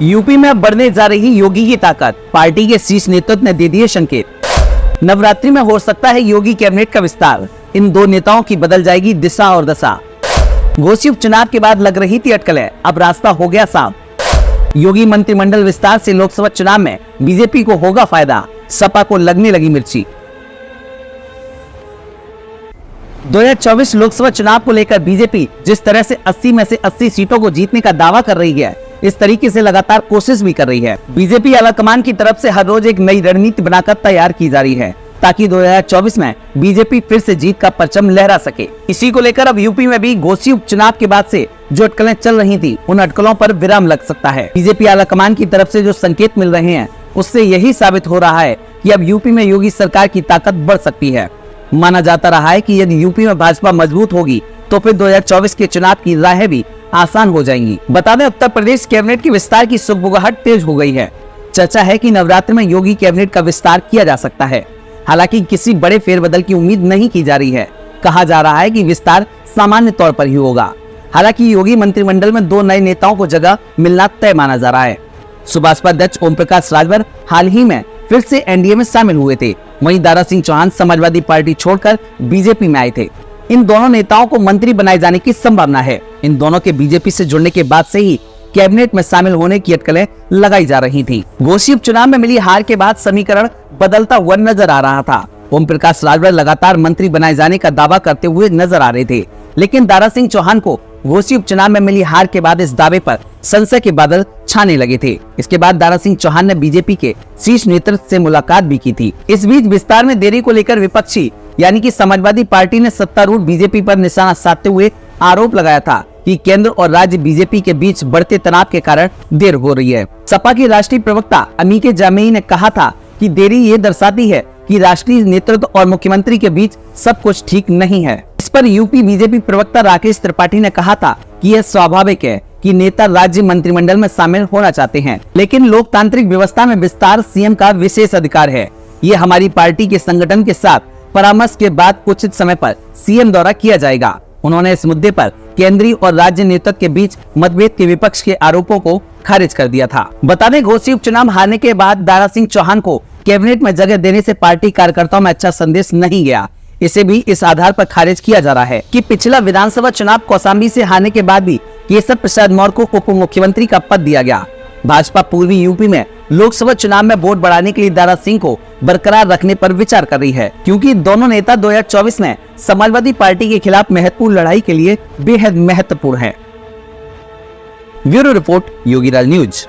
UP में अब बढ़ने जा रही योगी की ताकत, पार्टी के शीर्ष नेतृत्व ने दे दिए संकेत। नवरात्रि में हो सकता है योगी कैबिनेट का विस्तार, इन दो नेताओं की बदल जाएगी दिशा और दशा। घोषित उपचुनाव के बाद लग रही थी अटकलें, अब रास्ता हो गया साफ। योगी मंत्रिमंडल विस्तार से लोकसभा चुनाव में बीजेपी को होगा फायदा, सपा को लगने लगी मिर्ची। 2024 लोकसभा चुनाव को लेकर बीजेपी जिस तरह से 80 में से 80 सीटों को जीतने का दावा कर रही है, इस तरीके से लगातार कोशिश भी कर रही है। बीजेपी आलाकमान की तरफ से हर रोज एक नई रणनीति बनाकर तैयार की जा रही है, ताकि 2024 में बीजेपी फिर से जीत का परचम लहरा सके। इसी को लेकर अब यूपी में भी घोषित उपचुनाव के बाद से जो अटकलें चल रही थी, उन अटकलों पर विराम लग सकता है। बीजेपी आलाकमान की तरफ से जो संकेत मिल रहे हैं, उससे यही साबित हो रहा है कि अब यूपी में योगी सरकार की ताकत बढ़ सकती है। माना जाता रहा है कि यदि यूपी में भाजपा मजबूत होगी तो फिर 2024 के चुनाव की राहें भी आसान हो जाएंगी। बता दें, उत्तर प्रदेश कैबिनेट के विस्तार की सुगबुगाहट तेज हो गई है। चर्चा है कि नवरात्रि में योगी कैबिनेट का विस्तार किया जा सकता है। हालांकि किसी बड़े फेरबदल की उम्मीद नहीं की जा रही है। कहा जा रहा है कि विस्तार सामान्य तौर पर ही होगा। हालांकि योगी मंत्रिमंडल में दो नए नेताओं को जगह मिलना तय माना जा रहा है। सुभाषपा अध्यक्ष ओम प्रकाश राजभर हाल ही में फिर से एनडीए में शामिल हुए थे। वहीं दारा सिंह चौहान समाजवादी पार्टी छोड़कर बीजेपी में आए थे। इन दोनों नेताओं को मंत्री बनाए जाने की संभावना है। इन दोनों के बीजेपी से जुड़ने के बाद से ही कैबिनेट में शामिल होने की अटकलें लगाई जा रही थी। घोषित उपचुनाव में मिली हार के बाद समीकरण बदलता हुआ नजर आ रहा था। ओम प्रकाश राजभर लगातार मंत्री बनाए जाने का दावा करते हुए नजर आ रहे थे, लेकिन दारा सिंह चौहान को घोषित उपचुनाव में मिली हार के बाद इस दावे पर संशय के बादल छाने लगे थे। इसके बाद दारा सिंह चौहान ने बीजेपी के शीर्ष नेतृत्व से मुलाकात भी की थी। इस बीच विस्तार में देरी को लेकर विपक्षी यानी कि समाजवादी पार्टी ने सत्तारूढ़ बीजेपी पर निशाना साधते हुए आरोप लगाया था कि केंद्र और राज्य बीजेपी के बीच बढ़ते तनाव के कारण देर हो रही है। सपा की राष्ट्रीय प्रवक्ता अमीके जामेई ने कहा था कि देरी ये दर्शाती है कि राष्ट्रीय नेतृत्व और मुख्यमंत्री के बीच सब कुछ ठीक नहीं है। इस पर यूपी बीजेपी प्रवक्ता राकेश त्रिपाठी ने कहा था कि यह स्वाभाविक है कि नेता राज्य मंत्रिमंडल में शामिल होना चाहते हैं, लेकिन लोकतांत्रिक व्यवस्था में विस्तार सीएम का विशेष अधिकार है। ये हमारी पार्टी के संगठन के साथ परामर्श के बाद उचित समय पर सीएम द्वारा किया जाएगा। उन्होंने इस मुद्दे पर केंद्रीय और राज्य नेतृत्व के बीच मतभेद के विपक्ष के आरोपों को खारिज कर दिया था। बता दें, घोषित उपचुनाव हारने के बाद दारा सिंह चौहान को कैबिनेट में जगह देने से पार्टी कार्यकर्ताओं में अच्छा संदेश नहीं गया। इसे भी इस आधार पर खारिज किया जा रहा है कि पिछला विधानसभा चुनाव कौशाम्बी से हारने के बाद भी केशव प्रसाद मौर्य को उप मुख्यमंत्री का पद दिया गया। भाजपा पूर्वी यूपी में लोकसभा चुनाव में वोट बढ़ाने के लिए दारा सिंह को बरकरार रखने पर विचार कर रही है, क्योंकि दोनों नेता 2024 में समाजवादी पार्टी के खिलाफ महत्वपूर्ण लड़ाई के लिए बेहद महत्वपूर्ण है। Bureau report, Yogiraj news.